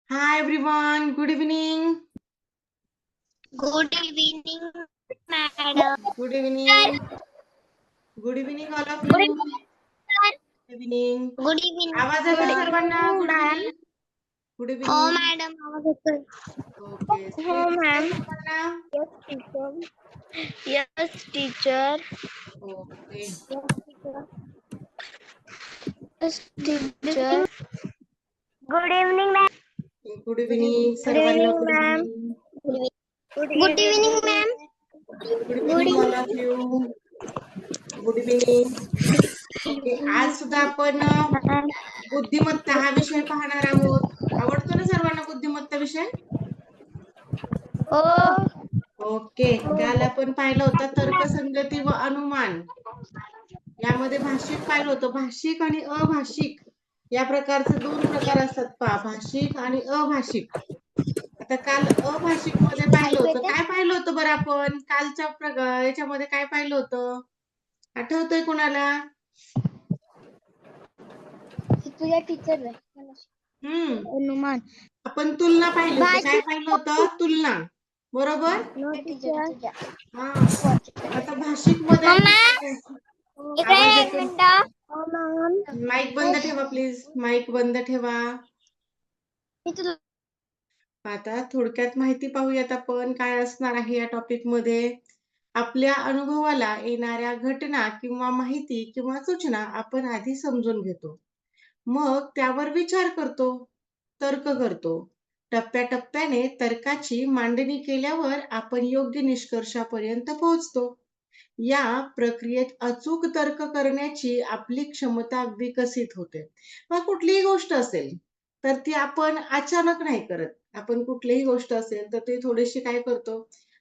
Hi everyone, good evening. Good evening, madam. Good evening. Good evening all of you. Good evening. Good evening, आवाज येतोय sir. सर्वांना? Good ma'am. Evening. Good हो evening. Madam आवाज येतोय. Okay. हो सगळे ठीक आहे मॅम. सर्वांना? Yes teacher. Okay. Yes teacher. Good evening ma'am. Good evening Good सर्वांना. evening good ma'am. Evening. Good evening ma'am. Good Good evening all of evening you. Good evening. Okay. आज सुद्धा आपण ma'am. बुद्धिमत्ता हा विषय पाहणार आहोत. आवडतो ना सर्वांना बुद्धिमत्ता विषय? Oh. ओके. काल आपण पाहिलं होतं तर्कसंगती व अनुमान. यामध्ये भाषिक पाहिलं होतं. भाषिक आणि अभाषिक या प्रकारचे दोन प्रकार असतात पहा, भाषिक आणि अभाषिक. आता काल अभाषिक मध्ये पाहिलं होतं. काय पाहिलं होतं बरं आपण? कालच्या याच्यामध्ये काय पाहिलं होतं? आठवतंय कोणाला? तुझ्या टीचर अनुमान. आपण तुलना पाहिली होती. काय भाषिक. पाहिलं होतं? तुलना. बरोबर? हा. आता भाषिक मध्ये आपण मम्मा काय पाहिलं? इकडे आवाज एक येतो? मिनिट. माईक बंद ठेवा प्लीज. माईक बंद ठेवा. आता थोडक्यात माहिती पाहूयात आपण काय असणार आहे या टॉपिक मध्ये. आपल्या अनुभवाला येणाऱ्या घटना किंवा माहिती किंवा सूचना आपण आधी समजून घेतो. मग त्यावर विचार करतो, तर्क करतो. टप्प्याटप्प्याने तर्काची मांडणी केल्यावर आपण योग्य निष्कर्षापर्यंत पोहोचतो. या प्रक्रियेत अचूक तर्क करण्याची आपली क्षमता विकसित होते. मग कुठलीही गोष्ट असेल, तर ती आपण अचानक नाही करत. आपण कुठलीही गोष्ट असेल, तर ती थोडीशी काय करतो,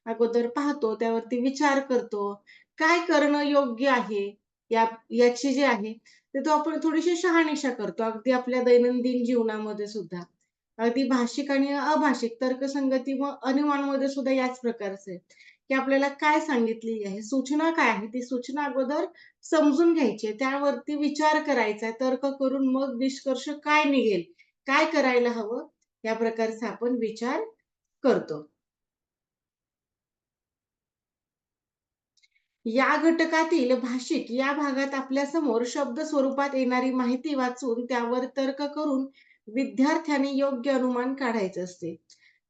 अगोदर पाहतो, त्यावरती विचार करतो. काय करणं योग्य आहे, याची जी आहे, तर तो आपण थोडीशी शहानिशा करतो. अगदी आपल्या दैनंदिन जीवनामध्ये सुद्धा. अगदी भाषिक आणि अभाषिक तर्कसंगती व अनुमानमध्ये सुद्धा याच प्रकारचं आहे, की आपल्याला काय सांगितली आहे, सूचना काय आहे, ती सूचना अगोदर समजून घ्यायची आहे. त्यावरती विचार करायचा आहे. तर्क करून मग निष्कर्ष काय निघेल, काय करायला हवं, या प्रकारचा आपण विचार करतो. या घटकातील भाषिक या भागात आपल्यासमोर शब्द स्वरूपात येणारी माहिती वाचून त्यावर तर्क करून विद्यार्थ्याने योग्य अनुमान काढायचे असते.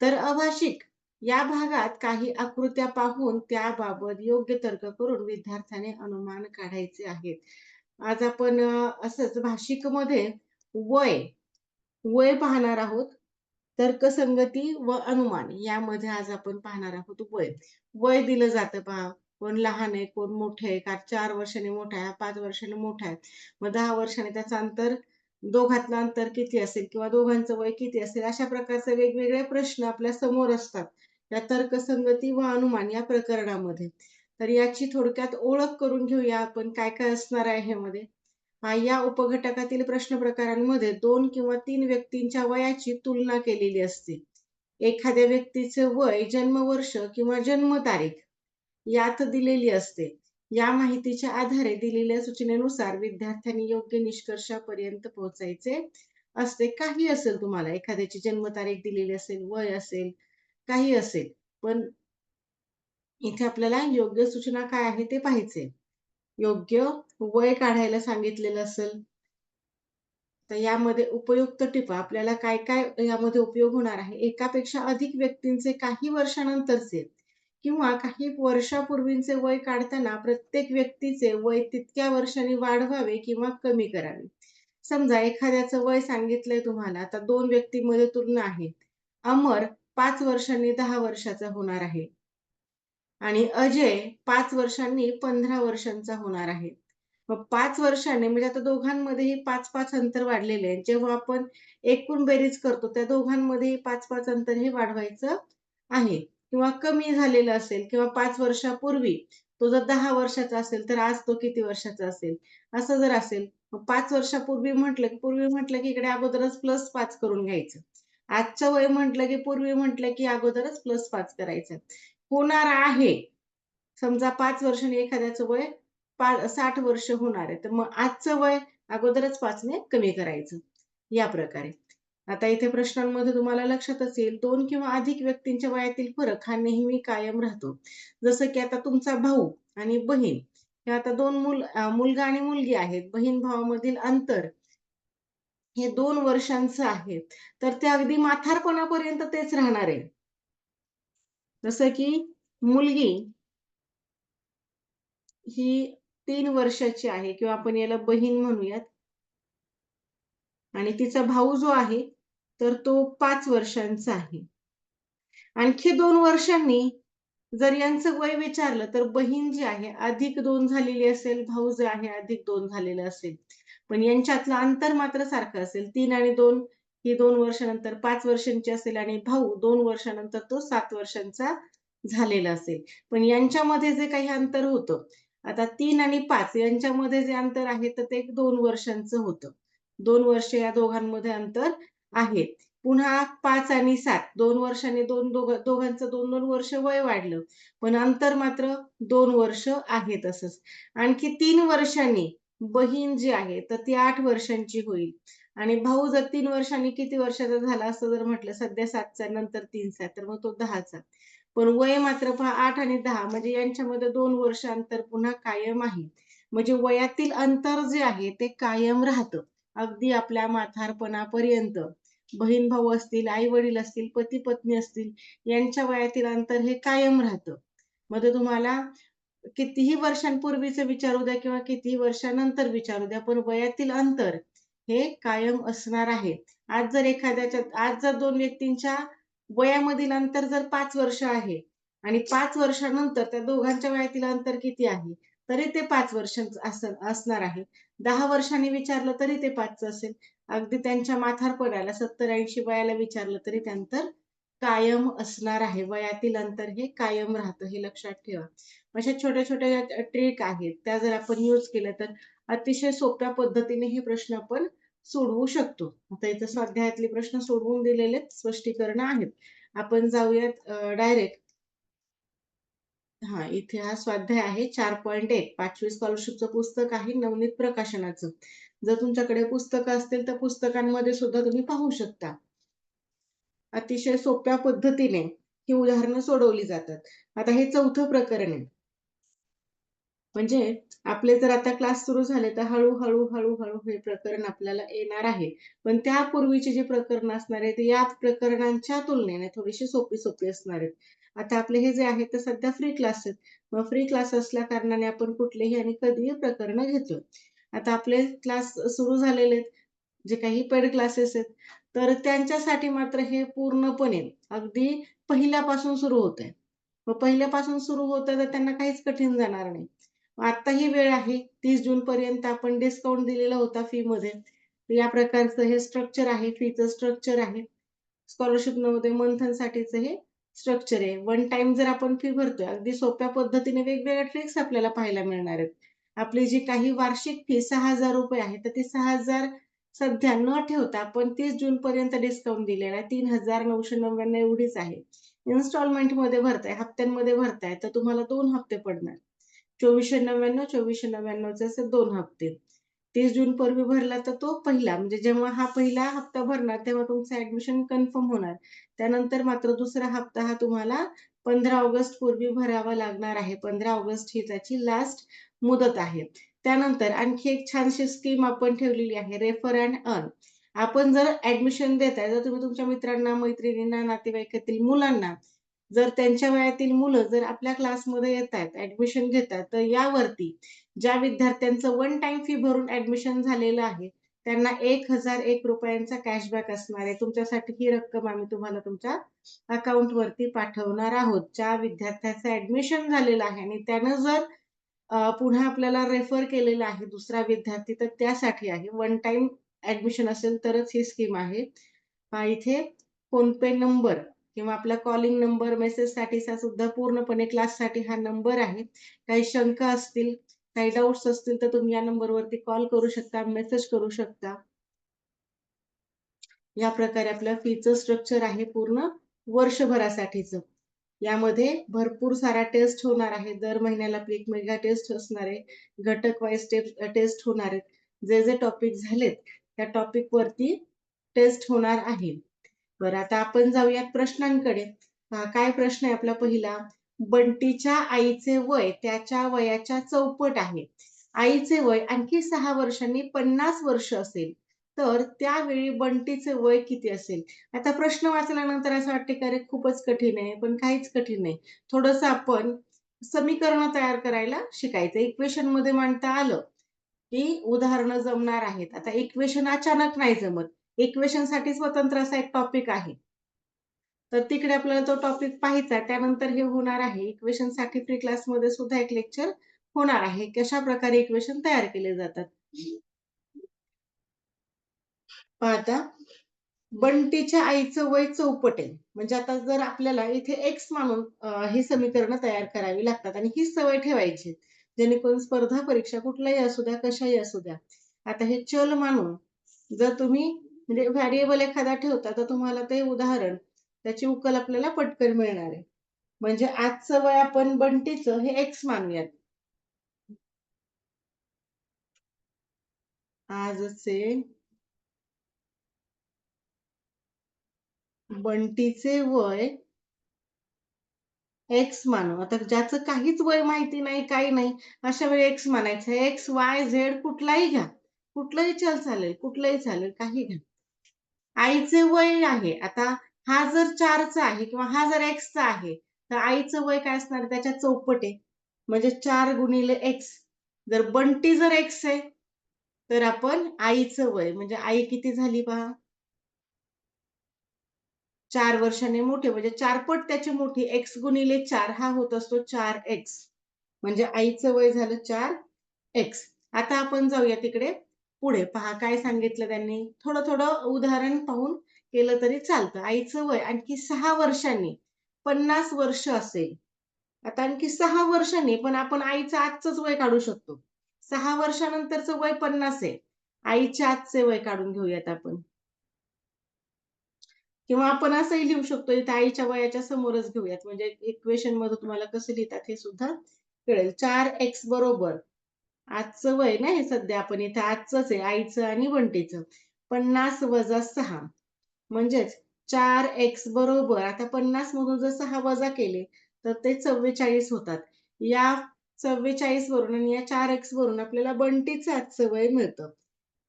तर अभाषिक या भागात काही आकृत्या पाहून त्याबाबत योग्य तर्क करून विद्यार्थ्याने अनुमान काढायचे आहेत. आज आपण असंच भाषिकमध्ये वय वय पाहणार आहोत. तर्कसंगती व अनुमान यामध्ये आज आपण पाहणार आहोत वय. वय दिलं जातं पहा. कोण लहान आहे, कोण मोठे आहे, का 4 वर्षांनी मोठा आहे, 5 वर्षांनी मोठा आहे. मग 10 वर्षांनी त्याचं अंतर, दोघातलं अंतर किती असेल किंवा दोघांचं वय किती असेल, अशा प्रकारचे वेगवेगळे प्रश्न आपल्या समोर असतात. या तर्कसंगती व अनुमान या प्रकरणामध्ये. तर याची थोडक्यात ओळख करून घेऊया आपण काय काय असणार आहे ह्यामध्ये. या उपघटकातील प्रश्न प्रकारांमध्ये 2 किंवा 3 व्यक्तींच्या वयाची तुलना केलेली असते. एखाद्या व्यक्तीचे वय, जन्मवर्ष किंवा जन्मतारीख यात दिलेली असते. या माहितीच्या आधारे दिलेल्या सूचनेनुसार विद्यार्थ्यांनी योग्य निष्कर्षापर्यंत पोहोचायचे असते. काही असेल तुम्हाला, एखाद्याची जन्मतारीख दिलेली असेल, वय असेल, काही असेल. पण इथे आपल्याला योग्य सूचना काय आहे ते पाहायचंय. योग्य वय काढायला सांगितलेलं असेल. तर यामध्ये उपयुक्त टिपा आपल्याला काय-काय यामध्ये उपयोग होणार आहे. एकापेक्षा अधिक व्यक्तींचे काही वर्षानंतरचे किंवा काही वर्षापूर्वीचे वय काढताना प्रत्येक व्यक्तीचे वय तितक्या वर्षांनी वाढवावे किंवा कमी करावे. समजा एखाद्याचं वय सांगितलंय तुम्हाला, आता 2 व्यक्तींमध्ये तुलना आहे. अमर 5 वर्षांनी 10 वर्षाचा होणार आहे आणि अजय 5 वर्षांनी 15 वर्षांचा होणार आहे. मग 5 वर्षाने म्हणजे आता दोघांमध्येही 5-5 अंतर वाढलेले आहे. जेव्हा आपण एकूण बेरीज करतो, त्या दोघांमध्येही 5-5 अंतर हे वाढवायचं आहे किंवा कमी झालेलं असेल किंवा 5 वर्षापूर्वी तो जर 10 वर्षाचा असेल, तर आज तो किती वर्षाचा असेल, असं जर असेल. मग 5 वर्षापूर्वी म्हटलं, की पूर्वी म्हटलं, की इकडे अगोदरच +5 करून घ्यायचं. आजचं वय म्हटलं, की पूर्वी म्हटलं, की अगोदरच +5 करायचं. होणार आहे. समजा 5 वर्षांनी एखाद्याचं वय 60 वर्ष होणार आहे. तर मग आजचं वय अगोदरच 5 ने कमी करायचं. या प्रकारे. आता इथे प्रश्नांमध्ये तुम्हाला लक्षातच येईल 2 किंवा अधिक व्यक्तींच्या वयातील फरक हा नेहमी कायम राहतो. जसं की आता तुमचा भाऊ आणि बहीण हे आता 2 मुलगा आणि मुलगी आहेत. बहीण-भावामधील अंतर हे 2 वर्षांचं आहे. तर ते अगदी म्हातारपणापर्यंत तेच राहणार आहे. जसं की मुलगी ही 3 वर्षाची आहे किंवा आपण याला बहीण म्हणूयात आणि तिचा भाऊ जो आहे, तर तो 5 वर्षांचा आहे. आणखी 2 वर्षांनी जर यांचं वय विचारलं, तर बहीण जी आहे अधिक 2 झालेली असेल, भाऊ जे आहे अधिक 2 झालेलं असेल. पण यांच्यातलं अंतर मात्र सारखं असेल. 3 आणि 2 ही 2 वर्षानंतर 5 वर्षांची असेल आणि भाऊ 2 वर्षानंतर तो 7 वर्षांचा झालेला असेल. पण यांच्यामध्ये जे काही अंतर होतं, आता 3 आणि 5 यांच्यामध्ये जे अंतर आहे, तर ते 2 वर्षांचं होतं. 2 वर्ष या दोघांमध्ये अंतर आहे. पुन्हा 5 आणि 7 2 वर्षांनी दोघांचं 2-2 वर्ष वय वाढलं. पण अंतर मात्र 2 वर्ष आहे तसंच. आणखी 3 वर्षांनी बहीण जी आहे, तर ती 8 वर्षांची होईल आणि भाऊ जर 3 वर्षांनी किती वर्षाचा झाला असं जर म्हटलं, सध्या 7चा नंतर 3चा तर मग तो 10चा. पण वय मात्र पहा 8 आणि 10 म्हणजे यांच्यामध्ये 2 वर्ष अंतर पुन्हा कायम आहे. म्हणजे वयातील अंतर जे आहे ते कायम राहतं. अगदी आपल्या म्हातारपणापर्यंत. बहीण-भाऊ असतील, आई-वडील असतील, पती-पत्नी असतील, यांच्या वयातील अंतर हे कायम राहतं. मग ते तुम्हाला कितीही वर्षांपूर्वीचं विचारू द्या किंवा कितीही वर्षानंतर विचारू द्या, पण वयातील अंतर हे कायम असणार आहे. आज जर 2 व्यक्तींच्या वयामधील अंतर जर 5 वर्ष आहे आणि 5 वर्षानंतर त्या दोघांच्या वयातील अंतर किती आहे, तरी ते 5 वर्षांचं असणार आहे. 10 वर्षांनी विचारलं तरी ते 5चं असेल. अगदी त्यांच्या म्हातारपणाला 70-80 वयाला विचारलं तरी ते अंतर कायम असणार आहे. वयातील अंतर हे कायम राहतं, हे लक्षात ठेवा. अशा छोट्या-छोट्या ट्रिक आहेत, त्या जर आपण यूज केल्या तर अतिशय सोप्या पद्धतीने हे प्रश्न आपण सोडवू शकतो. आता इथं स्वाध्यायातले प्रश्न सोडवून दिलेले आहेत, स्पष्टीकरण आहेत. आपण जाऊयात डायरेक्ट हां, इथे हा स्वाध्याय आहे 4.1 5वी स्कॉलरशिपचं पुस्तक आहे नवनीत प्रकाशनाचं. जर तुमच्याकडे पुस्तकं असतील तर पुस्तकांमध्ये सुद्धा तुम्ही पाहू शकता. अतिशय सोप्या पद्धतीने ही उदाहरणं सोडवली जातात. आता हे 4थं प्रकरण आहे. म्हणजे आपले जर आता क्लास सुरू झाले, तर हळू-हळू हे प्रकरण आपल्याला येणार आहे. पण त्यापूर्वीची जी प्रकरणं असणार आहेत, या प्रकरणांच्या तुलनेने थोडीशी सोपी-सोपी असणार आहेत. आता आपले हे जे आहे ते सध्या फ्री क्लास आहेत. मग फ्री क्लास असल्या कारणाने आपण कुठलेही आणि कधीही प्रकरणं घेतोय. आता आपले क्लास सुरू झालेले आहेत, जे काही पेड क्लासेस आहेत, तर त्यांच्यासाठी मात्र हे पूर्णपणे अगदी पहिल्यापासून सुरू होतंय. मग पहिल्यापासून सुरू होतं तर त्यांना काहीच कठीण जाणार नाही. आता ही वेळ आहे 30 जूनपर्यंत आपण डिस्काउंट दिलेला होता फीमध्ये. तर या प्रकारचं हे स्ट्रक्चर आहे, फीचं स्ट्रक्चर आहे. स्कॉलरशिप नवोदय मंथनसाठीचं हे स्ट्रक्चर आहे. वन टाईम जर आपण फी भरतोय, अगदी सोप्या पद्धतीने वेगवेगळ्या ट्रिक्स आपल्याला पाहायला मिळणार आहेत. आपली जी काही वार्षिक फी ₹6,000 आहे, तर ती 6,000 सध्या न ठेवता आपण 30 जूनपर्यंत डिस्काउंट दिलेला आहे. 3,999 एवढीच आहे. इन्स्टॉलमेंटमध्ये भरताय, हप्त्यांमध्ये भरताय, तर तुम्हाला 2 हप्ते पडणार. 2499 असे 2 हप्ते. 30 जूनपूर्वी भरला तर तो पहिला म्हणजे जेव्हा हा पहिला हप्ता भरणार तेव्हा तुमचं ॲडमिशन कन्फर्म होणार. त्यानंतर मात्र दुसरा हप्ता हा तुम्हाला 15 ऑगस्ट पूर्वी भरावा लागणार आहे. 15 ऑगस्ट ही त्याची लास्ट मुदत आहे. त्यानंतर आणखी एक छानशी स्कीम आपण ठेवलेली आहे रेफर अँड अर्न. आपण जर ॲडमिशन देताय, जर तुम्ही तुमच्या मित्रांना, मैत्रिणींना, नातेवाईकातील मुलांना जर त्यांच्या वयातील मुलं जर आपल्या क्लासमध्ये येतायत, ॲडमिशन घेतात, तर यावरती ज्या विद्यार्थ्यांचं वन टाईम फी भरून ॲडमिशन झालेलं आहे, त्यांना ₹1,001 चा कॅशबॅक असणार आहे. तुमच्यासाठी ही रक्कम आम्ही तुम्हाला तुमच्या अकाउंटवरती पाठवणार आहोत. ज्या विद्यार्थ्याचं ॲडमिशन झालेलं आहे आणि त्यानं जर पुन्हा आपल्याला रेफर केलेला आहे दुसरा विद्यार्थी, तर त्यासाठी आहे. वन टाईम ॲडमिशन असेल तरच ही स्कीम आहे. पहा इथे फोनपे नंबर किंवा आपला कॉलिंग नंबर मेसेजसाठीचा सुद्धा पूर्णपणे क्लाससाठी हा नंबर आहे. काही शंका असतील, काही डाउट्स असतील तर तुम्ही या नंबरवरती कॉल करू शकता, मेसेज करू शकता. या प्रकारे आपल्या फीचं स्ट्रक्चर आहे पूर्ण वर्षभरासाठीचं. यामध्ये भरपूर साऱ्या टेस्ट होणार आहे. दर महिन्याला आपली एक मेगा टेस्ट असणार आहे. घटक वाईज टेस्ट होणार आहेत. जे टॉपिक झालेत त्या टॉपिकवरती टेस्ट होणार आहे. बरं, आता आपण जाऊयात प्रश्नांकडे. काय प्रश्न आहे आपला पहिला? बंटीच्या आईचे वय त्याच्या वयाच्या चौपट आहे. आईचे वय आणखी 6 वर्षांनी 50 वर्ष असेल, तर त्यावेळी बंटीचे वय किती असेल? आता प्रश्न वाचल्यानंतर असं वाटते की अरे खूपच कठीण आहे, पण काहीच कठीण नाही. थोडंसं आपण समीकरणं तयार करायला शिकायचं. इक्वेशनमध्ये मांडता आलं, की उदाहरणं जमणार आहेत. आता इक्वेशन अचानक नाही जमत. इक्वेशनसाठी स्वतंत्र असा एक टॉपिक आहे. तर तिकडे आपल्याला तो टॉपिक पाहायचा. त्यानंतर हे होणार आहे. इक्वेशनसाठी फ्री क्लासमध्ये सुद्धा एक लेक्चर होणार आहे. कशाप्रकारे इक्वेशन तयार केले जातात. पहा आता, बंटीच्या आईचं वय 64 आहे. म्हणजे आता जर आपल्याला इथे एक्स मानून ही समीकरणं तयार करावी लागतात आणि ही सवय ठेवायची. जेणेकरून स्पर्धा परीक्षा कुठल्याही असू द्या, कशाही असू द्या. आता हे चल मानून जर तुम्ही म्हणजे व्हेरिएबल एखादा ठेवता, तर तुम्हाला ते उदाहरण त्याची उकल आपल्याला पटकन मिळणार आहे. म्हणजे आजचं वय आपण बंटीचं हे एक्स मानूयात. आजचे बंटीचे वय एक्स मानू. आता ज्याचं काहीच वय माहिती नाही, काही नाही, अशा वेळी एक्स मानायचं. एक्स, वाय, झेड कुठलाही घ्या. कुठलंही चल चालेल, कुठलंही चालेल, काही घ्या. आईचे वय आहे. आता हा जर 4चा आहे किंवा हा जर एक्सचा आहे, तर आईचं वय काय असणार? त्याच्या चौपट आहे. म्हणजे 4 गुणिले एक्स. जर बंटी जर एक्स आहे, तर आपण आईचं वय म्हणजे आई किती झाली पहा? 4 वर्षांनी मोठी म्हणजे 4 पट त्याची मोठी. एक्स गुणिले 4 हा होत असतो 4x. म्हणजे आईचं वय झालं 4x. आता आपण जाऊया तिकडे पुढे. पहा काय सांगितलं त्यांनी. थोडं-थोडं उदाहरण पाहून केलं तरी चालतं. आईचं वय आणखी 6 वर्षांनी 50 वर्ष असेल. आता आणखी 6 वर्षांनी पण आपण आईचं आजचंच वय काढू शकतो. 6 वर्षानंतरचं वय 50 आहे. आईच्या आजचे वय काढून घेऊयात आपण. किंवा आपण असंही लिहू शकतो, इथे आईच्या वयाच्या समोरच घेऊयात. म्हणजे इक्वेशनमध्ये तुम्हाला कसं लिहितात हे सुद्धा कळेल. 4x बरोबर आजचं वय ना हे सध्या आपण इथे आजचंच आहे आईचं आणि बंटीचं. 50 वजा 6 म्हणजेच 4x बरोबर आता 50 मधून जर 6 वजा केले तर ते 44 होतात. या 44 वरून आणि या 4x वरून आपल्याला बंटीचं आजचं वय मिळतं.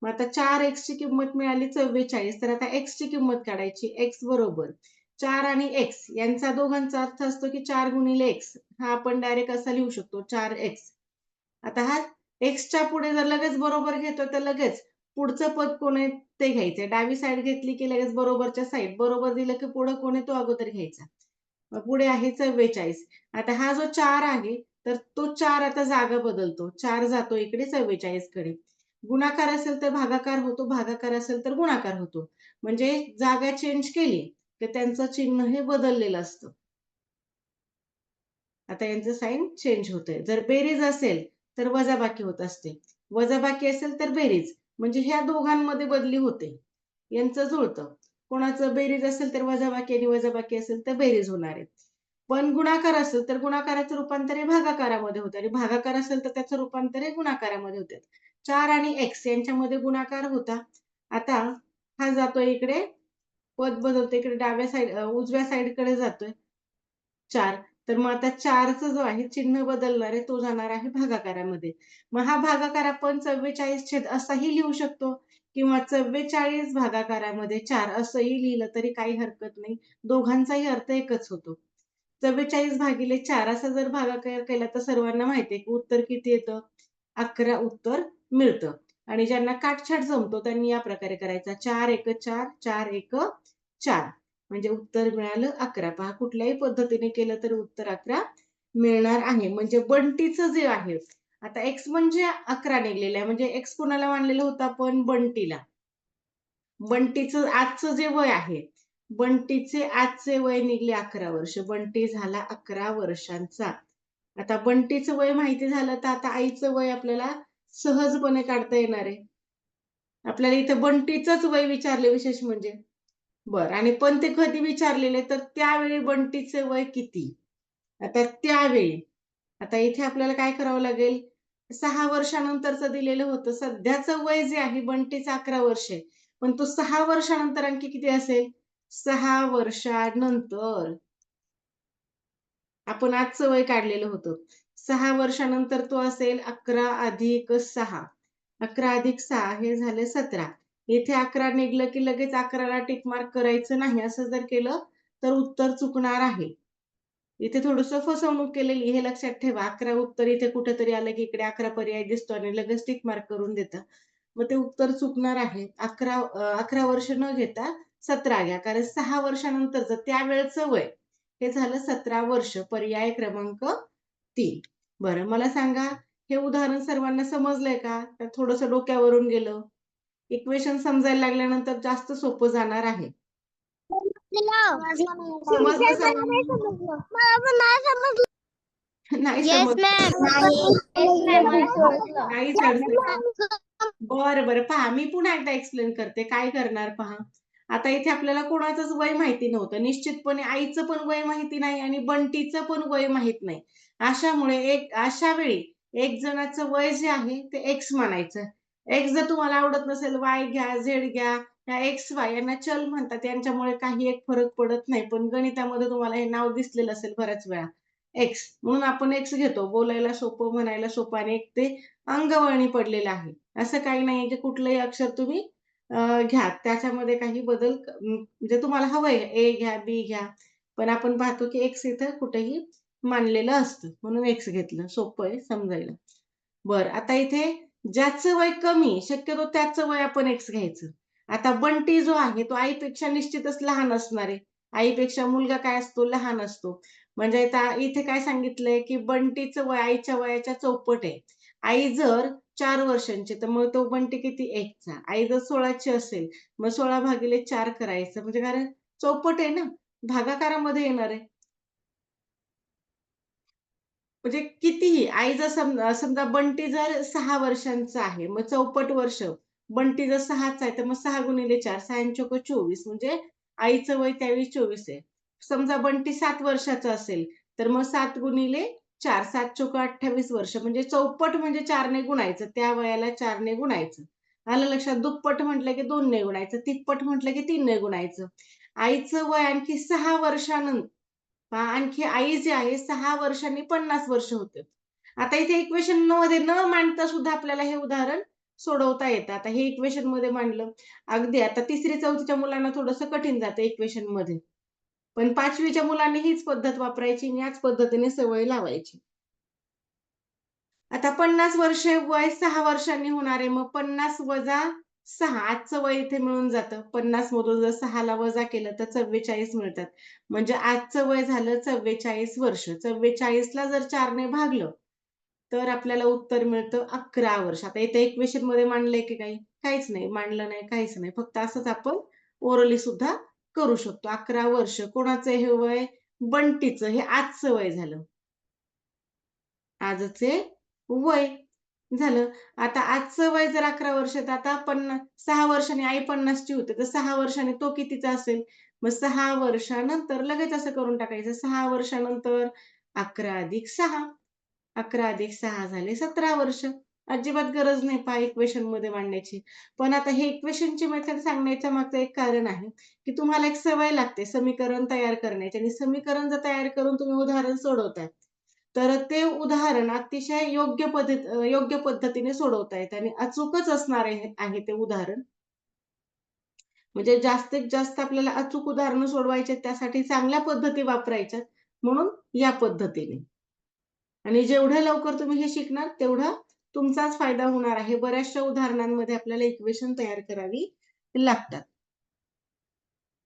मग आता 4x ची किंमत मिळाली 44. तर आता x ची किंमत काढायची. x बरोबर 4 आणि x यांचा दोघांचा अर्थ असतो की 4 गुणिले x. हा आपण डायरेक्ट असा लिहू शकतो 4x. आता हा xच्या पुढे जर लगेच बरोबर घेतो तर लगेच पुढचं पद कोण आहे ते घ्यायचं. डावी साईड घेतली की लगेच बरोबरच्या साईड. बरोबर दिलं की पुढं कोण आहे तो अगोदर घ्यायचा. मग पुढे आहे 44. आता हा जो 4 आहे तर तो 4 आता जागा बदलतो. 4 जातो इकडे 44 कडे. गुणाकार असेल तर भागाकार होतो, भागाकार असेल तर गुणाकार होतो. म्हणजे जागा चेंज केली तर त्यांचं चिन्ह हे बदललेलं असतं. आता यांचं साइन चेंज होतंय. जर बेरीज असेल तर वजाबाकी होत असते. वजाबाकी असेल तर बेरीज. म्हणजे ह्या दोघांमध्ये बदली होते. यांचं जुळतं. कोणाचं बेरीज असेल तर वजाबाकी आणि वजाबाकी असेल तर बेरीज होणार आहे. पण गुणाकार असेल तर गुणाकाराचं रूपांतर हे भागाकारामध्ये होतं आणि भागाकार असेल तर त्याचं रूपांतर हे गुणाकारामध्ये होतं. 4 आणि x यांच्यामध्ये गुणाकार होता. आता हा जातोय इकडे पद बदलतो इकडे डाव्या साइड उजव्या साइडकडे जातोय 4. तर मग आता 4चं जो आहे चिन्ह बदलणार आहे तो जाणार आहे भागाकारामध्ये. मग हा भागाकार आपण 44 छेद असाही लिहू शकतो किंवा 44 भागाकारामध्ये 4 असंही लिहिलं तरी काही हरकत नाही. दोघांचाही अर्थ एकच होतो. 44 भागिले 4 असा जर भागाकार केला तर सर्वांना माहिती आहे की उत्तर किती येतं? 11 उत्तर मिळतं. आणि ज्यांना काटछाट जमतो त्यांनी या प्रकारे करायचा 4 एक 4, 4 एक 4. म्हणजे उत्तर मिळालं 11. पहा कुठल्याही पद्धतीने केलं तर उत्तर 11 मिळणार आहे. म्हणजे बंटीचं जे आहे, आता x म्हणजे 11 निघलेलं आहे. म्हणजे x कोणाला मानलेलं होतं आपण? बंटीला. बंटीचं आजचं जे वय आहे, बंटीचे आजचे वय निघले 11 वर्ष. बंटी झाला 11 वर्षांचा. आता बंटीचं वय माहिती झालं तर आता आईचं वय आपल्याला सहजपणे काढता येणार आहे. आपल्याला इथं बंटीचंच वय विचारले विशेष म्हणजे. बरं आणि पण ते कधी विचारलेले तर त्यावेळी बंटीचे वय किती? आता त्यावेळी. आता इथे आपल्याला काय करावं लागेल? 6 वर्षानंतरचं दिलेलं होतं. सध्याचं वय जे आहे बंटीचं 11 वर्ष आहे. पण तो 6 वर्षानंतर आणखी किती असेल? 6 वर्षानंतर आपण आजचं वय काढलेलं होतं. 6 वर्षानंतर तो असेल 11 अधिक 6. 11 अधिक 6 हे झाले 17. इथे 11 निघालं की लगेच 11ला टिक मार्क करायचं नाही. असं जर केलं तर उत्तर चुकणार आहे. इथे थोडंसं फसवणूक केलेली हे लक्षात ठेवा. 11 उत्तर इथे कुठेतरी आलं की इकडे 11 पर्याय दिसतो आणि लगेच टिक मार्क करून देता. मग ते उत्तर चुकणार आहे. 11 वर्ष न घेता 17 घ्या. कारण 6 वर्षानंतरचं त्यावेळचं वय हे झालं 17 वर्ष. पर्याय क्रमांक 3. बरं मला सांगा, हे उदाहरण सर्वांना समजलंय का? का थोडंसं डोक्यावरून गेलं? इक्वेशन समजायला लागल्यानंतर जास्त सोपं जाणार आहे. समजलं सर्वांना? नाही येस समजलं. मॅम. काहीच अडचण नाही. बरं. पहा मी पुन्हा एकदा एक्सप्लेन करते. काय करणार पहा. आता इथे आपल्याला कोणाचंच वय माहिती नव्हतं. निश्चितपणे आईचं पण वय माहिती नाही आणि बंटीचं पण वय माहित नाही. अशा वेळी एक जणाचं वय जे आहे ते एक्स म्हणायचं. एक्स जर तुम्हाला आवडत नसेल, वाय घ्या, झेड घ्या. ह्या एक्स, वाय यांना चल म्हणतात. यांच्यामुळे काही एक फरक पडत नाही. पण गणितामध्ये तुम्हाला हे नाव दिसलेलं असेल बऱ्याच वेळा. एक्स म्हणून आपण एक्स घेतो. बोलायला सोपं, म्हणायला सोपं आणि एक ते अंगवळणी पडलेलं आहे. असं काही नाहीये की कुठलंही अक्षर तुम्ही घ्या. त्याच्यामध्ये काही बदल म्हणजे तुम्हाला हवंय ए घ्या, बी घ्या. पण आपण पाहतो की एक्स इथं कुठेही मानलेलं असतं. म्हणून एक्स घेतलं. सोपं आहे समजायला. बरं, आता इथे ज्याचं वय कमी शक्यतो त्याचं वय आपण एक्स घ्यायचं. आता बंटी जो आहे तो आईपेक्षा निश्चितच लहान असणार आहे. आईपेक्षा मुलगा काय असतो? लहान असतो. म्हणजे आता इथे काय सांगितलंय की बंटीचं वय आईच्या वयाच्या चौपट आहे. आई जर 4 वर्षांची तर मग तो बंटी किती 1चा. आई जर 16ची असेल, मग 16/4 करायचं. म्हणजे कारण चौपट आहे ना, भागाकारामध्ये येणार आहे. म्हणजे कितीही आई जर समजा बंटी जर 6 वर्षांचा आहे, मग चौपट वर्ष. बंटी जर 6चा आहे, तर मग 6 गुणिले 4 6 चोक 24 म्हणजे आईचं वय त्यावेळी 24 आहे. समजा बंटी 7 वर्षाचा असेल, तर मग 7 गुणिले 4 7 चोक 28 वर्ष म्हणजे चौपट म्हणजे 4 ने गुणायचं. त्या वयाला 4 ने गुणायचं. आलं लक्षात? दुप्पट म्हटलं की 2 ने गुणायचं. तिप्पट म्हटलं की 3 ने गुणायचं. आईचं वय आणखी 6 वर्षानंतर पहा आणखी आई जी आहे 6 वर्षांनी 50 वर्ष होते. आता इथे इक्वेशन मध्ये न मांडता सुद्धा आपल्याला हे उदाहरण सोडवता येतं. आता हे इक्वेशनमध्ये मांडलं. अगदी आता 3री-4थीच्या मुलांना थोडंसं कठीण जातं इक्वेशनमध्ये. पण 5वीच्या मुलांनी हीच पद्धत वापरायची आणि याच पद्धतीने सवय लावायची. आता 50 वर्ष वय 6 वर्षांनी होणार आहे. मग 50 वजा 6 आजचं वय इथे मिळून जातं. 50 मधून जर 6ला वजा केलं तर 44 मिळतात. म्हणजे आजचं वय झालं 44 वर्ष. 44ला जर 4ने भागलं, तर आपल्याला उत्तर मिळतं 11 वर्ष. आता इथे इक्वेशनमध्ये मांडलंय की काही? काहीच नाही. मांडलं नाही, काहीच नाही. फक्त असंच आपण ओरली सुद्धा करू शकतो. 11 वर्ष. कोणाचं हे वय? बंटीचं. हे आजचं वय झालं. आजचे वय झालं. आता आजचं वय जर 11 वर्ष तर आता 6 वर्षांनी आई 50ची होते, तर 6 वर्षांनी तो कितीचा असेल? मग 6 वर्षानंतर लगेच असं करून टाकायचं. 6 वर्षानंतर 11 अधिक 6. 11 अधिक 6 झाले 17 वर्ष. अजिबात गरज नाही पहा इक्वेशनमध्ये मांडण्याची. पण आता हे इक्वेशनची मेथड सांगण्याच्या मागचं एक कारण आहे, की तुम्हाला एक सवय लागते समीकरण तयार करण्याची आणि समीकरण जर तयार करून तुम्ही उदाहरण सोडवताय, तर ते उदाहरण अतिशय योग्य पद्धतीने सोडवता येतं आणि अचूकच असणार आहे ते उदाहरण. म्हणजे जास्तीत जास्त आपल्याला अचूक उदाहरणं सोडवायचे त्यासाठी चांगल्या पद्धती वापरायच्या म्हणून या पद्धतीने. आणि जेवढं लवकर तुम्ही हे शिकणार तेवढा तुमचाच फायदा होणार आहे. बऱ्याचशा उदाहरणांमध्ये आपल्याला इक्वेशन तयार करावी लागतात.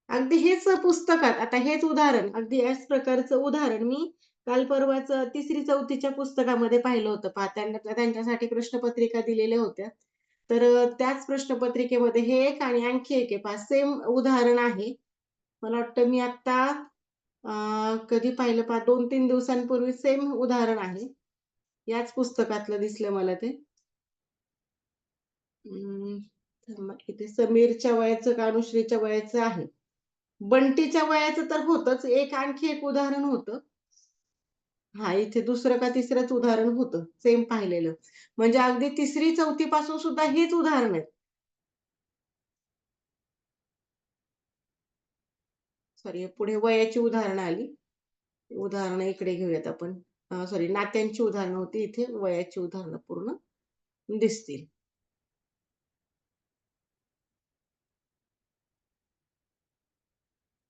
अगदी हेच पुस्तकात आता हेच उदाहरण अगदी याच प्रकारचं उदाहरण मी काल परवाच 3री-4थीच्या पुस्तकामध्ये पाहिलं होतं. पहा त्यांच्यासाठी प्रश्नपत्रिका दिलेल्या होत्या. तर त्याच प्रश्नपत्रिकेमध्ये हे एक आणि आणखी एक आहे पहा सेम उदाहरण आहे. मला वाटतं मी आता कधी पाहिलं पहा 2-3 दिवसांपूर्वी सेम उदाहरण आहे. याच पुस्तकातलं दिसलं मला ते. थांबा इथे समीरच्या वयाचं का अनुश्रीच्या वयाचं आहे. बंटीच्या वयाचं तर होतंच. एक आणखी एक उदाहरण होतं. हां, इथे दुसरं का तिसरंच उदाहरण होतं सेम पाहिलेलं. म्हणजे अगदी 3री-4थी पासून सुद्धा हीच उदाहरणं आहेत. सॉरी पुढे वयाची उदाहरणं आली. उदाहरणं इकडे घेऊयात आपण. सॉरी नात्यांची उदाहरणं होती. इथे वयाची उदाहरणं पूर्ण दिसतील.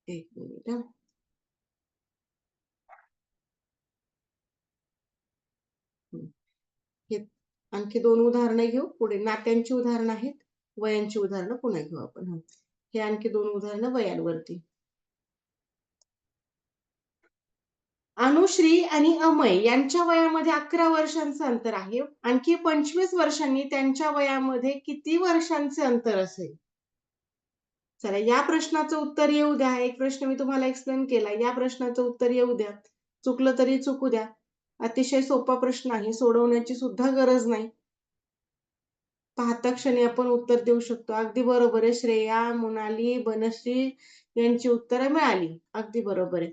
एक मिनिट हां. हे आणखी 2 उदाहरणं घेऊ. पुढे नात्यांची उदाहरणं आहेत. वयांची उदाहरणं पुन्हा घेऊ आपण. हं. हे आणखी 2 उदाहरणं वयांवरती. अनुश्री आणि अमय यांच्या वयामध्ये 11 वर्षांचं अंतर आहे. आणखी 25 वर्षांनी त्यांच्या वयामध्ये किती वर्षांचे अंतर असेल? चला या प्रश्नाचं उत्तर येऊ द्या. एक प्रश्न मी तुम्हाला एक्सप्लेन केला. या प्रश्नाचं उत्तर येऊ द्या. चुकलं तरी चुकू द्या. अतिशय सोपा प्रश्न आहे. सोडवण्याची सुद्धा गरज नाही. पाहता क्षणी आपण उत्तर देऊ शकतो. अगदी बरोबर आहे. श्रेया, मोनाली, बनश्री यांची उत्तरं मिळाली. अगदी बरोबर आहे.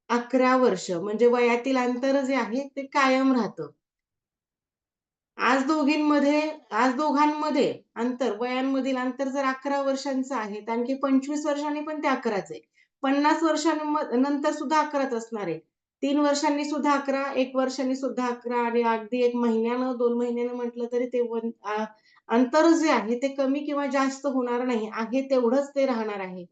11 वर्ष म्हणजे वयातील अंतर जे आहे ते कायम राहतं. आज दोघांमध्ये वयांमधील अंतर जर 11 वर्षांचं आहे, तर आणखी 25 वर्षांनी पण ते 11च आहे. 50 नंतर सुद्धा 11च असणार आहे. 3 वर्षांनी सुद्धा 11, 1 वर्षांनी सुद्धा 11 आणि अगदी 1 महिन्यानं, 2 महिन्यानं म्हटलं तरी ते अंतर जे आहे ते कमी किंवा जास्त होणार नाही. आहे तेवढंच ते राहणार आहे.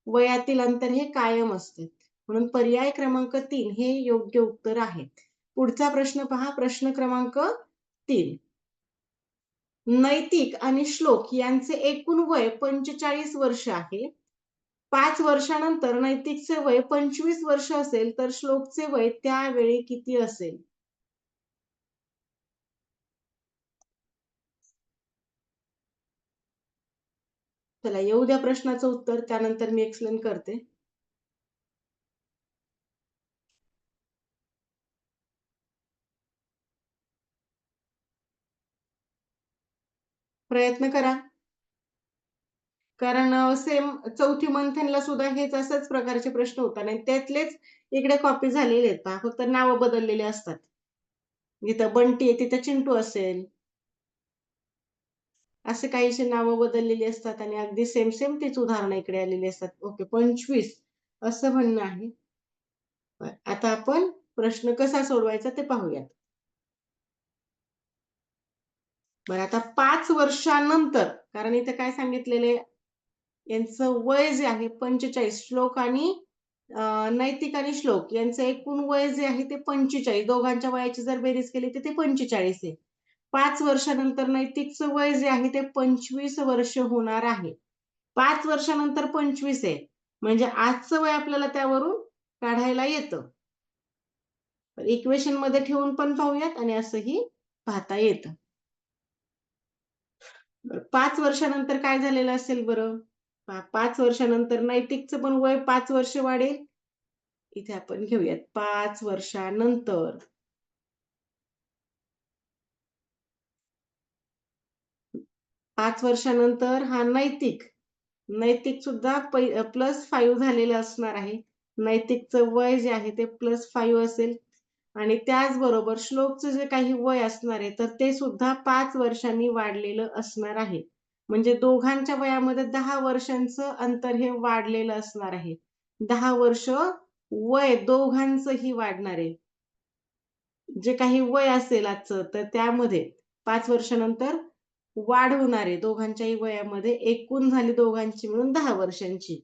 वयातील अंतर हे कायम असते. म्हणून पर्याय क्रमांक 3 हे योग्य उत्तर आहे. पुढचा प्रश्न पहा. प्रश्न क्रमांक 3. नैतिक आणि श्लोक यांचे एकूण वय 45 वर्ष आहे. 5 वर्षानंतर नैतिकचे वय 25 वर्ष असेल, तर श्लोकचे वय त्यावेळी किती असेल? चला येऊ द्या प्रश्नाचं उत्तर, त्यानंतर मी एक्सप्लेन करते. प्रयत्न करा. कारण सेम चौथी मंथनला सुद्धा हेच अशाच प्रकारचे प्रश्न होतात आणि त्यातलेच इकडे कॉपी झालेले आहेत पहा. फक्त नावं बदललेले असतात. जिथं बंटी आहे तिथं चिंटू असेल. असे काहीशी नावं बदललेली असतात आणि अगदी सेम तीच उदाहरणं इकडे आलेली असतात. ओके 25 असं म्हणणं आहे. आता आपण प्रश्न कसा सोडवायचा ते पाहूयात. बरं आता 5 वर्षानंतर कारण इथे काय सांगितलेले यांचं वय जे आहे 45 श्लोक आणि नैतिक आणि श्लोक यांचं एकूण वय जे आहे ते 45 दोघांच्या वयाची जर बेरीज केली तर ते 45 आहे. 5 वर्षानंतर नैतिकचं वय जे आहे ते 25 वर्ष होणार आहे. 5 वर्षानंतर 25 आहे. म्हणजे आजचं वय आपल्याला त्यावरून काढायला येतं. इक्वेशनमध्ये ठेवून पण पाहूयात आणि असंही पाहता येतं. 5 वर्षानंतर काय झालेलं असेल बरं? 5 वर्षानंतर नैतिकचं पण वय 5 वर्ष वाढेल. इथे आपण घेऊयात 5 वर्षानंतर 5 वर्षानंतर हा नैतिक सुद्धा +5 झालेलं असणार आहे. नैतिकचं वय जे आहे ते +5 असेल आणि त्याचबरोबर श्लोकचं जे काही वय असणार आहे, तर ते सुद्धा 5 वर्षांनी वाढलेलं असणार आहे. म्हणजे दोघांच्या वयामध्ये 10 वर्षांचं अंतर हे वाढलेलं असणार आहे. 10 वर्ष वय दोघांचंही वाढणार आहे. जे काही वय असेल आजचं, तर त्यामध्ये 5 वर्षानंतर वाढ होणार आहे दोघांच्याही वयामध्ये. एकूण झाली दोघांची मिळून 10 वर्षांची.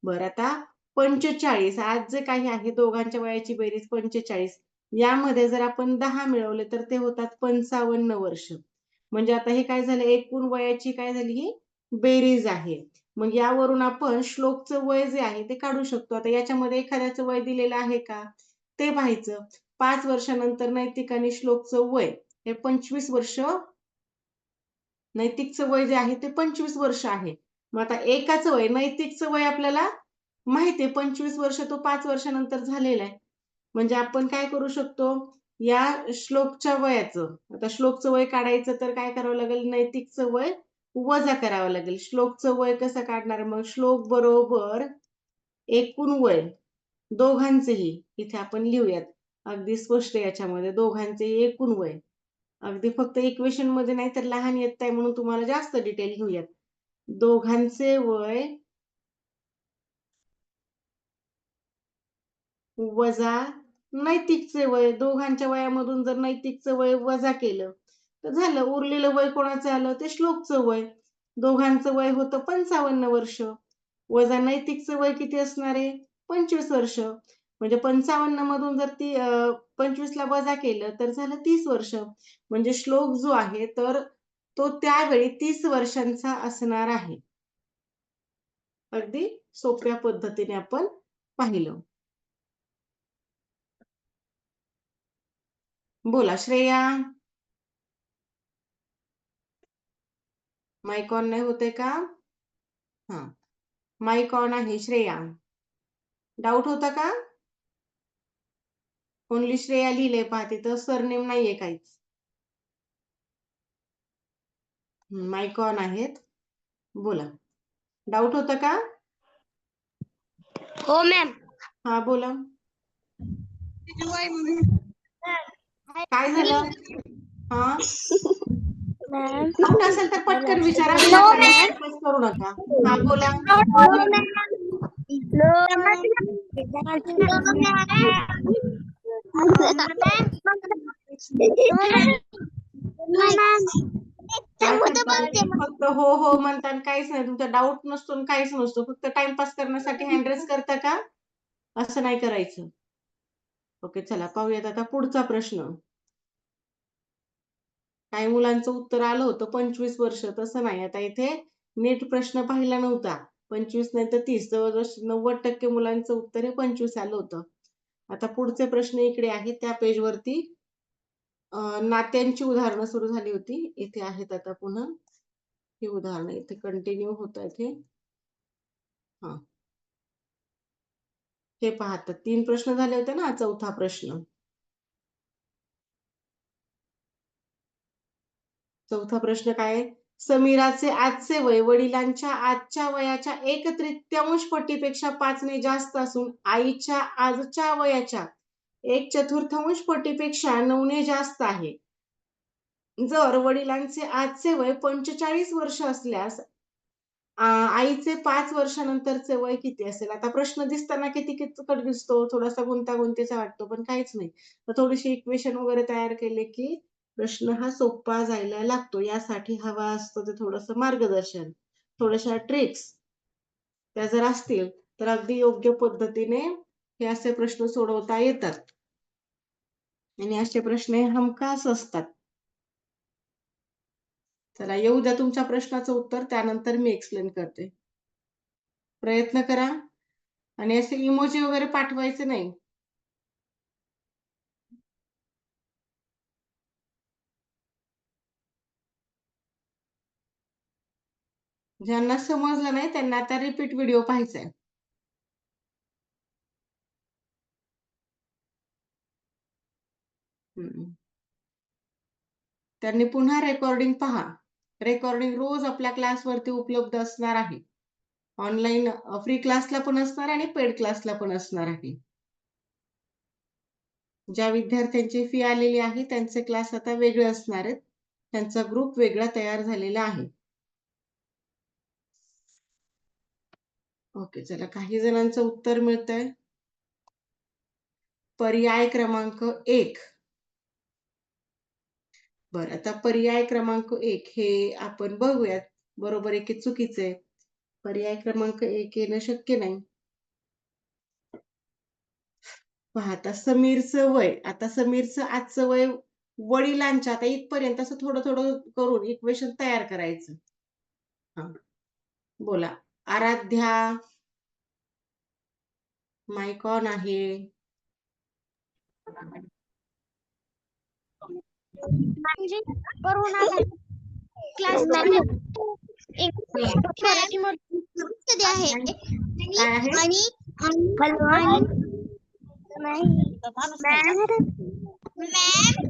बरं आता 45 आज जे काही आहे दोघांच्या वयाची बेरीज 45 यामध्ये जर आपण 10 मिळवले तर ते होतात 55 वर्ष. म्हणजे आता हे काय झालं एकूण वयाची काय झाली ही बेरीज आहे. मग यावरून आपण श्लोकचं वय जे आहे ते काढू शकतो. आता याच्यामध्ये एखाद्याचं वय दिलेलं आहे का? ते पाहायचं. 5 वर्षानंतर नैतिक आणि श्लोकचं वय हे 25 वर्ष नैतिकचं वय जे आहे ते 25 वर्ष आहे. मग आता एकाचं वय नैतिकचं वय आपल्याला माहिती आहे 25 वर्ष तो 5 वर्षानंतर झालेला आहे. म्हणजे आपण काय करू शकतो या श्लोकच्या वयाचं आता श्लोकचं वय काढायचं तर काय करावं लागेल नैतिकचं वय वजा करावं लागेल. श्लोकचं वय कसं काढणार मग श्लोक बरोबर एकूण वय दोघांचेही इथे आपण लिहूयात. अगदी स्पष्ट याच्यामध्ये दोघांचेही एकूण वय. अगदी फक्त इक्वेशनमध्ये नाही तर लहान येत आहे म्हणून तुम्हाला जास्त डिटेल घेऊयात. दोघांचे वय वजा नैतिकचे वय, दोघांच्या वयामधून जर नैतिकचं वय वजा केलं तर झालं. उरलेलं वय कोणाचं आलं? ते श्लोकचं वय. दोघांचं वय होतं 55 वर्ष, वजा नैतिकचं वय किती असणार आहे? 25 वर्ष. म्हणजे 55 मधून जर 25 ला वजा केलं तर झालं 30 वर्ष. म्हणजे श्लोक जो आहे तर तो त्यावेळी 30 वर्षांचा असणार आहे. अगदी सोप्या पद्धतीने आपण पाहिलं. बोला श्रेया. माईक ऑन नाही होते का? हा, माईक ऑन आहे श्रेया. डाऊट होता का? ओनली श्रेया लिहिलंय पहा, तिथं सरनेम नाहीये काहीच. माईक ऑन आहेत, बोला. डाऊट होता का? हो मॅम. हा बोला. काय झालं? हा, मॅम. डाऊट असेल तर पटकन विचारा, टाइमपास करू नका. हा बोला. काय करता? फक्त हो हो म्हणता, काहीच नाही. तुमचा डाऊट नसतो, काहीच नसतो. फक्त टाइमपास करण्यासाठी हँड रेज करता का? असं नाही करायचं. ओके, चला पाहूयात आता पुढचा प्रश्न. काही मुलांचं उत्तर आलं होतं 25 वर्ष. तसं नाही, आता इथे नीट प्रश्न पाहिला नव्हता. 25 नाही तर 30, जवळजवळ 90% मुलांचं उत्तर हे 25 आलं होतं. आता पुढचे प्रश्न इकडे आहेत त्या पेजवरती. नात्यांची उदाहरणं सुरू झाली होती, इथे आहेत आता पुन्हा ही उदाहरणं इथे कंटिन्यू होत आहेत. हा, हे पाहतात 3 प्रश्न झाले होते ना, चौथा प्रश्न. चौथा प्रश्न काय? समीराचे आजचे वय वडिलांच्या आजच्या वयाच्या 1/3 पटीपेक्षा 5 ने जास्त असून आईच्या आजच्या वयाच्या 1/4 पटीपेक्षा 9 ने जास्त आहे. जर वडिलांचे आजचे वय 45 वर्ष असल्यास आईचे 5 वर्षानंतरचे वय किती असेल? आता प्रश्न दिसताना किती किचकट दिसतो, थोडासा गुंतागुंतीचा वाटतो, पण काहीच नाही. तर थोडीशी इक्वेशन वगैरे तयार केले की प्रश्न हा सोपा जायला लागतो. यासाठी हवा असतो ते थोडंसं मार्गदर्शन, थोड्याशा ट्रिक्स त्या जर असतील तर अगदी योग्य पद्धतीने हे असे प्रश्न सोडवता येतात. आणि असे प्रश्न हे हमखास असतात. चला येऊ द्या तुमच्या प्रश्नाचं उत्तर, त्यानंतर मी एक्सप्लेन करते. प्रयत्न करा आणि असे इमोजी वगैरे पाठवायचे नाही. ज्यांना समजलं नाही त्यांना आता रिपीट व्हिडिओ पाहायचा आहे. त्यांनी पुन्हा रेकॉर्डिंग पहा. रेकॉर्डिंग रोज आपल्या क्लासवरती उपलब्ध असणार आहे. ऑनलाईन फ्री क्लासला पण असणार आणि पेड क्लासला पण असणार आहे. ज्या विद्यार्थ्यांची फी आलेली आहे त्यांचे क्लास आता वेगळे असणार आहेत. त्यांचा ग्रुप वेगळा तयार झालेला आहे. ओके, चला काही जणांचं उत्तर मिळतंय. पर्याय क्रमांक 1. बरं, आता पर्याय क्रमांक 1 हे आपण बघूयात. बरोबर आहे की चुकीचं आहे? पर्याय क्रमांक 1 येणं शक्य नाही. पहा, आता समीरचं वय, आता समीरचं आजचं वय वडिलांच्या, आता इथपर्यंत असं थोडं थोडं करून इक्वेशन तयार करायचं. हा, बोला. आराध्या, माईक ऑन आहे. क्लास मराठी कधी आहे? काय आहे? आणि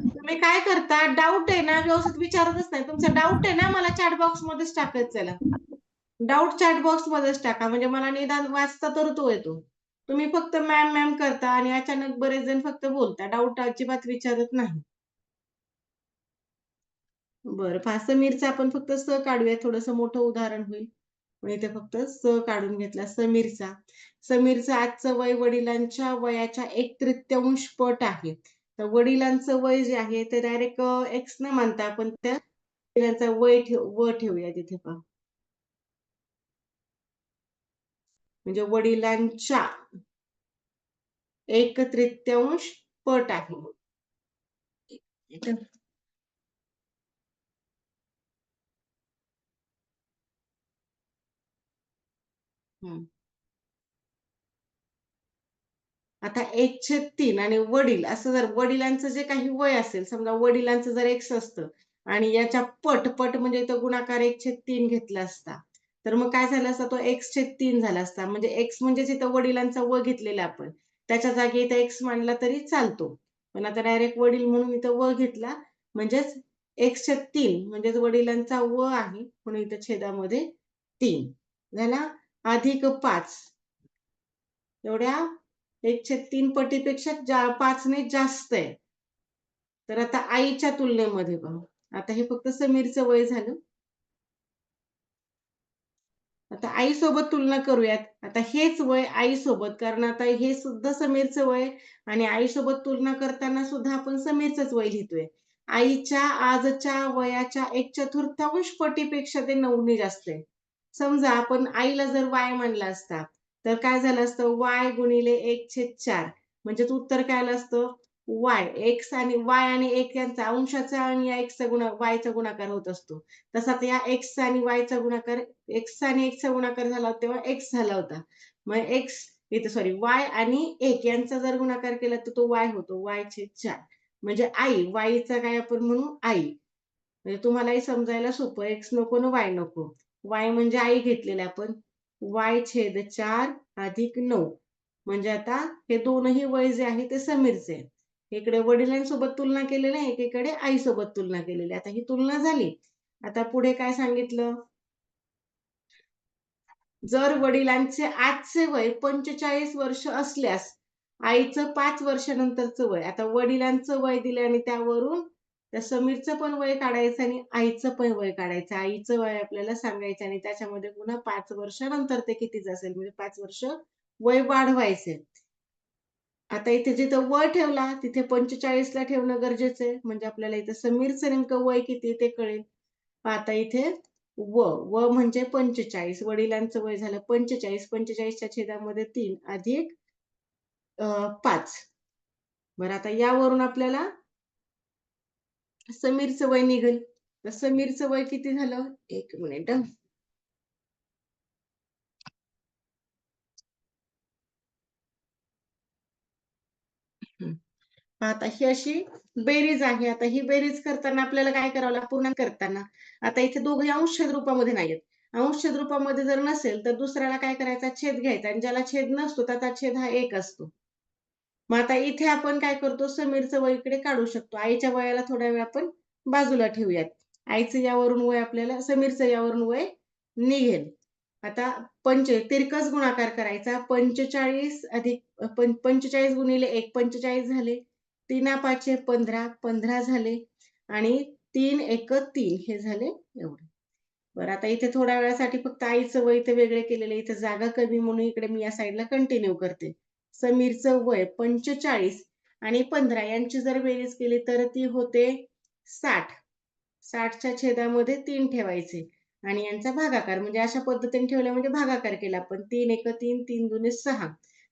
तुम्ही काय करता? डाऊट आहे ना, व्यवस्थित विचारतच नाही. तुमचा डाऊट आहे ना, मला चॅट बॉक्स मध्येच टाकायचं. चला, डाऊट चॅट बॉक्स मध्येच टाका, म्हणजे मला निदान वाचता तर तो येतो. तुम्ही फक्त मॅम मॅम करता आणि अचानक बरेच जण फक्त बोलता, डाऊट अजिबात विचारत नाही. बरं, पहा समीरचं आपण फक्त स काढूया, थोडंसं मोठं उदाहरण होईल. मग इथे फक्त स काढून घेतला समीरचा. समीरचं आजचं वय वडिलांच्या वयाच्या 1/3 पट आहे. तर वडिलांचं वय जे आहे ते डायरेक्ट एक्स न मानता आपण त्या वडिलांचं व ठेवूया तिथे पहा. म्हणजे वडिलांच्या 1/3 पट आहे. इथं हं. आता 1/3 आणि वडील असं जर वडिलांचं जे काही वय असेल, समजा वडिलांचं जर एक्स असतं आणि याच्या पट म्हणजे इथं गुणाकार 1/3 घेतला असता. तर मग काय झालं असतं तो x/3 झाला असता. म्हणजे एक्स म्हणजेच इथं वडिलांचा व घेतलेला आपण. त्याच्या जागी इथं एक्स मांडला तरी चालतो. पण आता डायरेक्ट वडील म्हणून इथं व घेतला म्हणजेच 1/3 म्हणजेच वडिलांचा व आहे म्हणून इथं छेदामध्ये 3 झाला अधिक 5 एवढ्या 1/3 पटीपेक्षा 5 ने जास्त आहे. तर आता आईच्या तुलनेमध्ये पहा. आता हे फक्त समीरचं वय झालं. आता आईसोबत तुलना करूयात. आता हेच वय आईसोबत कारण आता हे सुद्धा समीरचं वय आणि आईसोबत तुलना करताना सुद्धा आपण समीरचंच वय लिहितोय. आईच्या आजच्या वयाच्या 1/4 पटीपेक्षा ते 9 ने जास्त आहे. समजा आपण आईला जर वाय म्हणला असता, तर काय झालं असतं वाय गुणिले 1/4 म्हणजेच उत्तर काय आलं असतं वाय. एक्स आणि वाय आणि 1 यांचा अंशाचा आणि या एक्सचा वायचा गुणाकार होत असतो. तसाच या एक्स आणि वायचा गुणाकार एक्स आणि 1 चा गुणाकार झाला होता तेव्हा एक्स झाला होता. मग एक्स इथे सॉरी वाय आणि 1 यांचा जर गुणाकार केला तर तो वाय होतो. y/4 म्हणजे आई. वायचा काय आपण म्हणू आई. म्हणजे तुम्हालाही समजायला सोपं एक्स नको ना वाय नको. वाय म्हणजे आई घेतलेले आपण. y/4 अधिक 9 म्हणजे आता हे दोनही वय जे आहे ते समीरचे आहे. इकडे वडिलांसोबत तुलना केलेली आहे, एकीकडे आईसोबत तुलना केलेली आहे. आता ही तुलना झाली. आता पुढे काय सांगितलं? जर वडिलांचे आजचे वय 45 वर्ष असल्यास, आईचं 5 वर्षानंतरचं वय. आता वडिलांचं वय दिलं आणि त्यावरून त्या समीरचं पण वय काढायचं आणि आईचं पण वय काढायचं. आईचं वय आपल्याला सांगायचं आणि त्याच्यामध्ये पुन्हा 5 वर्षानंतर ते कितीचं असेल म्हणजे 5 वर्ष वय वाढवायचे. आता इथे जिथं व ठेवला तिथे 45 ला ठेवणं गरजेचं आहे. म्हणजे आपल्याला इथं समीरचं नेमकं वय किती ते कळेल. आता इथे व, व म्हणजे 45 वडिलांचं वय झालं 45. 45च्या छेदामध्ये 3 अधिक 5. बरं आता यावरून आपल्याला समीरचं वय निघेल. तर समीरचं वय किती झालं? 1 मिनिट हं. हं. आता ही अशी बेरीज आहे. आता ही बेरीज करताना आपल्याला काय करावं लागतं? पूर्ण करताना. आता इथे दोघंही अंशछेद रूपामध्ये नाहीयेत. अंशछेद रूपामध्ये जर नसेल, तर दुसऱ्याला काय करायचा? छेद घ्यायचा आणि ज्याला छेद नसतो त्याचा छेद हा 1 असतो. मग आता इथे आपण काय करतो? समीरचं वय इकडे काढू शकतो. आईच्या वयाला थोडा वेळ आपण बाजूला ठेवूयात. आईचं यावरून वय आपल्याला समीरचं यावरून वय निघेल. आता तिरकस गुणाकार करायचा. 45 अधिक 45 गुणिले 1 45 झाले. 3 5 15 15 झाले आणि 3 1 3 हे झाले एवढे. बरं आता इथे थोड्या वेळासाठी फक्त आईचं वय इथे वेगळे केलेलं आहे. इथे जागा कमी म्हणून इकडे मी या साइडला कंटिन्यू करते. समीरचं वय 45 आणि 15 यांची जर बेरीज केली तर ती होते 60. 60च्या छेदामध्ये 3 ठेवायचे आणि यांचा भागाकार म्हणजे अशा पद्धतीने ठेवलं म्हणजे भागाकार केला आपण. 3 1 3, 3 2 6.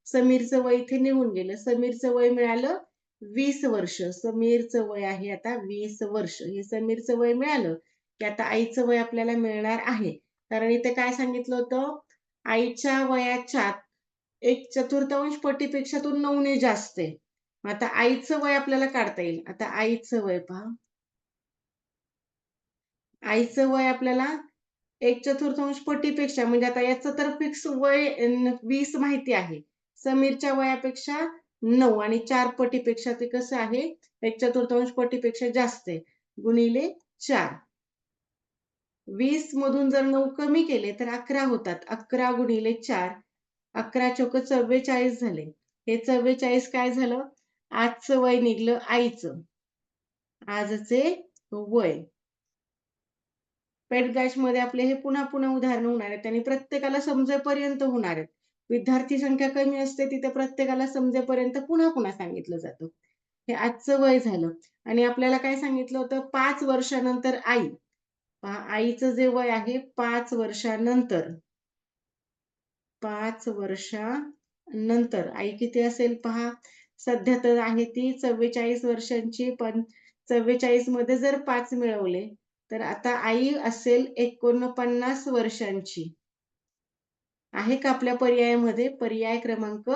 समीरचं वय इथे निघून गेलं. समीरचं वय मिळालं 20 वर्ष. समीरचं वय आहे आता 20 वर्ष. हे समीरचं वय मिळालं, की आता आईचं वय आपल्याला मिळणार आहे. कारण इथे काय सांगितलं होतं? आईच्या वयाच्या 1/4 पटीपेक्षा तो 9 ने जास्त आहे. मग आता आईचं वय आपल्याला काढता येईल. आता आईचं वय पहा. आईचं वय आपल्याला 1/4 पटीपेक्षा म्हणजे आता याचं तर फिक्स वय 20 माहिती आहे. समीरच्या वयापेक्षा 9 आणि 4 पटीपेक्षा ते कसं आहे 1/4 पटीपेक्षा जास्त आहे. गुणिले 4. 20 मधून जर 9 कमी केले तर 11 होतात. 11 गुणिले 4 11 चोक 44 झाले. हे 44 काय झालं? आजचं वय निघालं आईचं. आजचे वय. पेट बॅचमध्ये आपले हे पुन्हा पुन्हा उदाहरणं होणार आहेत आणि प्रत्येकाला समजेपर्यंत होणार आहेत. विद्यार्थी संख्या कमी असते तिथे प्रत्येकाला समजेपर्यंत पुन्हा पुन्हा सांगितलं जातं. हे आजचं वय झालं आणि आपल्याला काय सांगितलं होतं 5 वर्षानंतर आई. पहा आईचं जे वय आहे 5 वर्षानंतर 5 वर्षानंतर आई किती असेल पहा. सध्या तर आहे ती 44 वर्षांची, पण 44 मध्ये जर 5 मिळवले, तर आता आई असेल 49 वर्षांची. आहे का आपल्या पर्यायामध्ये? पर्याय क्रमांक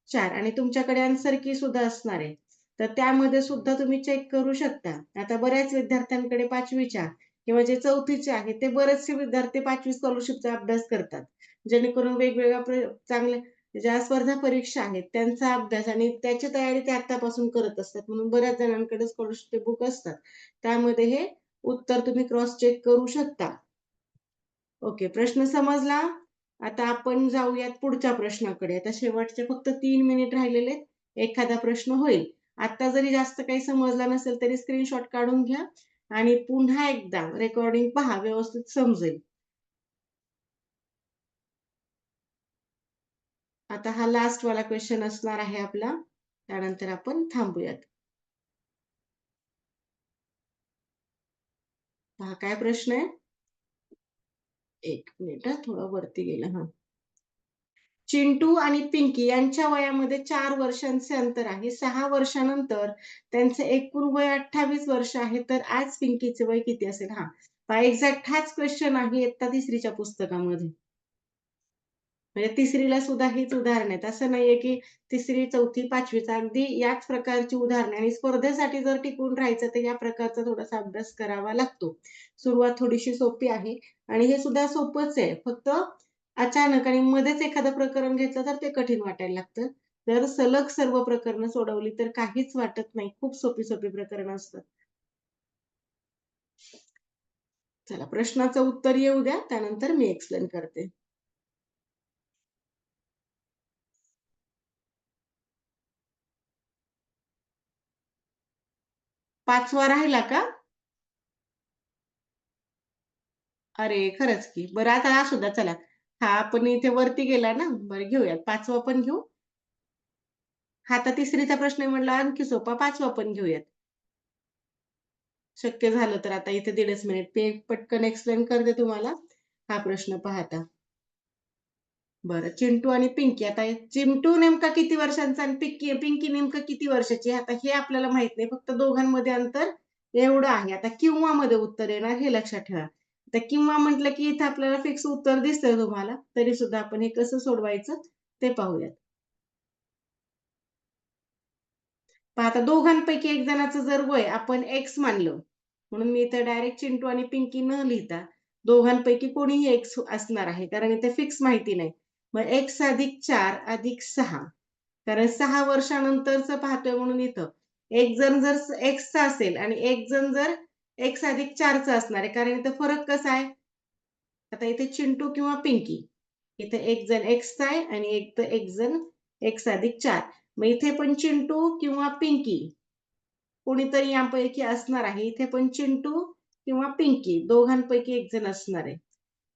4 आणि तुमच्याकडे आन्सर की सुद्धा असणार आहे. तर त्यामध्ये सुद्धा तुम्ही चेक करू शकता. आता बऱ्याच विद्यार्थ्यांकडे 5वीच्या किंवा जे 4थीचे आहेत, ते बरेचसे विद्यार्थी 5वी स्कॉलरशिपचा अभ्यास करतात. जेणेकरून वेगवेगळ्या चांगल्या ज्या स्पर्धा परीक्षा आहेत, त्यांचा अभ्यास आणि त्याची तयारी ते आत्तापासून करत असतात. म्हणून बऱ्याच जणांकडे स्कॉलरशिपचे बुक असतात. त्यामध्ये हे उत्तर तुम्ही क्रॉस चेक करू शकता. ओके, प्रश्न समजला? आता आपण जाऊयात पुढच्या प्रश्नाकडे. आता शेवटचे फक्त 3 मिनिट राहिलेले आहेत. एखादा प्रश्न होईल. आता जरी जास्त काही समजलं नसेल तरी स्क्रीनशॉट काढून घ्या आणि पुन्हा एकदा रेकॉर्डिंग पहा, व्यवस्थित समजेल. आता हा लास्ट वाला क्वेश्चन असणार आहे आपला. त्यानंतर आपण थांबूयात. पहा काय प्रश्न आहे? 1 मिनिट थोडं वरती गेलं. हां. चिंटू आणि पिंकी यांच्या वयामध्ये 4 वर्षांचे अंतर आहे. 6 वर्षानंतर त्यांचे एकूण वय 28 वर्ष आहे. तर आज पिंकीचे वय किती असेल? हां. पहा एक्झॅक्ट हाच क्वेश्चन आहे इयत्ता 3रीच्या पुस्तकामध्ये. म्हणजे 3रीला सुद्धा हीच उदाहरणं आहेत. असं नाहीये की 3री, 4थी, 5वीचा अगदी याच प्रकारची उदाहरणे आणि स्पर्धेसाठी जर टिकून राहायचं तर या प्रकारचा थोडासा अभ्यास करावा लागतो. सुरुवात थोडीशी सोपी आहे आणि हे सुद्धा सोपंच आहे. फक्त अचानक आणि मध्येच एखादं प्रकरण घेतलं तर ते कठीण वाटायला लागतं. जर सलग सर्व प्रकरणं सोडवली तर काहीच वाटत नाही. खूप सोपी-सोपी प्रकरणं असतात. चला प्रश्नाचं उत्तर येऊ द्या, त्यानंतर मी एक्सप्लेन करते. 5वा राहिला का? अरे, खरंच की. बरं आता असू द्या चला. हा आपण इथे वरती गेला ना, बरं घेऊयात. 5वा पण घेऊ. हा आता 3रीचा प्रश्न आहे म्हटलं आणखी सोपा 5वा पण घेऊयात. शक्य झालं तर आता इथे 1.5 मिनिट मी पटकन एक्सप्लेन करते तुम्हाला. हा प्रश्न पहा आता. बरं चिंटू आणि पिंकी. आता चिंटू नेमका किती वर्षांचा आणि पिंकी नेमकं किती वर्षाची आहे? आता हे आपल्याला माहीत नाही. फक्त दोघांमध्ये अंतर एवढं आहे. आता किंवामध्ये उत्तर येणार हे लक्षात ठेवा. तर किंवा म्हटलं की इथं आपल्याला फिक्स उत्तर दिसतंय तुम्हाला. तरी सुद्धा आपण हे कसं सोडवायचं ते पाहूयात. पहा आता दोघांपैकी एक जणाचं जर वय आपण X मानलं, म्हणून मी इथं डायरेक्ट चिंटू आणि पिंकी न लिहिता दोघांपैकी कोणीही X असणार आहे. कारण इथे फिक्स माहिती नाही. मग X अधिक 4 अधिक 6 कारण 6 वर्षानंतरचं पाहतोय म्हणून इथं एक जण जर Xचा असेल आणि एक जण जर X अधिक 4चा असणार आहे. कारण इथं फरक कसा आहे? आता इथे चिंटू किंवा पिंकी. इथे एक जण Xचा आहे आणि एक जण X अधिक 4. मग इथे पण चिंटू किंवा पिंकी कोणीतरी यापैकी असणार आहे. इथे पण चिंटू किंवा पिंकी दोघांपैकी एक जण असणार आहे.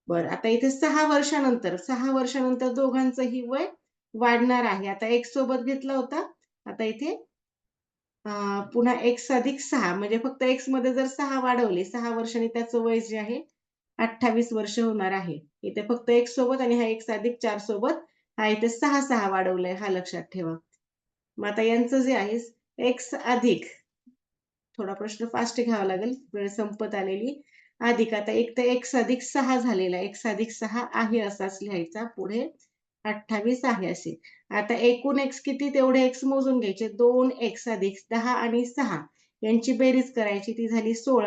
बरं आता इथे 6 वर्षानंतर दोघांचंही वय वाढणार आहे. आता X सोबत घेतला होता. आता इथे पुन्हा X अधिक 6 म्हणजे फक्त X मध्ये जर 6 वाढवले, 6 वर्षांनी त्याचं वय जे आहे 28 वर्ष होणार आहे. इथे फक्त X सोबत आणि हा X अधिक 4 सोबत हा इथे 6 वाढवलाय हा लक्षात ठेवा. मग आता यांचं जे आहे X अधिक थोडा प्रश्न फास्ट घ्यावा लागेल, वेळ संपत आलेली. अधिक आता एक तर X अधिक 6 झालेला आहे. X अधिक 6 आहे असाच लिहायचा. पुढे 28 आहे असे. आता एकूण X किती तेवढे X मोजून घ्यायचे. 2X अधिक 10 आणि 6 यांची बेरीज करायची. ती झाली 16.